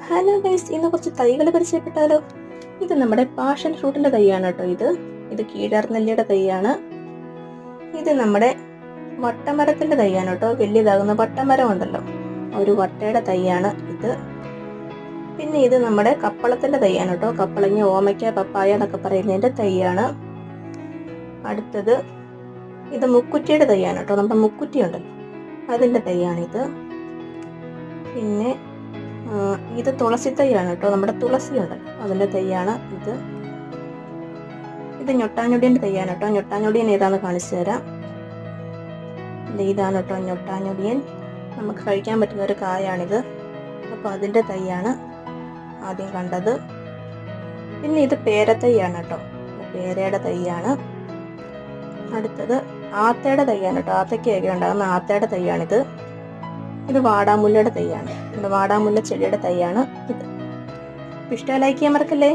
Hello guys, ഇന്ന് കുറച്ച് തൈകൾ പരിചയപ്പെട്ടാലോ. ഇത് നമ്മുടെ പാഷൻ ഫ്രൂട്ടിന്റെ തൈയാണ് കേട്ടോ. ഇത് കീഴാർനെല്ലിയുടെ തൈയാണ്. ഇത് നമ്മുടെ വട്ടമരത്തിന്റെ തൈയാണ് കേട്ടോ. വലിയതാകുന്ന വട്ടമരം ഉണ്ടല്ലോ, ഒരു വട്ടയുടെ തൈയാണ് ഇത്. പിന്നെ ഇത് നമ്മുടെ കപ്പളത്തിന്റെ തൈയാണ് കേട്ടോ. കപ്പളങ്ങ, ഓമയ്ക്ക, പപ്പായ എന്നൊക്കെ പറയുന്നതിന്റെ തൈയാണ്. അടുത്തത് ഇത് മുക്കുറ്റിയുടെ തൈയാണ് കേട്ടോ. നമ്മുടെ മുക്കുറ്റി ഉണ്ടല്ലോ, അതിന്റെ തൈയാണിത്. പിന്നെ ഇത് തുളസി തൈയാണ് കേട്ടോ. നമ്മുടെ തുളസി ഉണ്ടല്ലോ, അതിന്റെ തൈയാണ് ഇത്. ഇത് ഞൊട്ടാഞ്ഞൊടിയന്റെ തൈയാണ് കേട്ടോ. ഞൊട്ടാഞ്ഞൊടിയൻ ഏതാന്ന് കാണിച്ചു തരാം. ഇതാണ് കേട്ടോ ഞൊട്ടാഞ്ഞൊടിയൻ. നമുക്ക് കഴിക്കാൻ പറ്റുന്ന ഒരു കായാണിത്. അപ്പോൾ അതിന്റെ തൈയാണ് ആദ്യം കണ്ടത്. പിന്നെ ഇത് പേരത്തൈയാണ് കേട്ടോ. പേരയുടെ തൈയാണ്. അടുത്തത് ആത്തയുടെ തൈയാണ് കേട്ടോ. ആത്തയ്ക്കൊക്കെ ഉണ്ടാകുന്ന ആത്തയുടെ തൈയാണിത്. ഇത് വാടാമുല്ലയുടെ തൈയാണ്. വാടാമുല്ല ചെടിയുടെ തൈയാണ് ഇത്. ഇഷ്ടമായി ലൈക്ക് ചെയ്യാൻ മറക്കല്ലേ.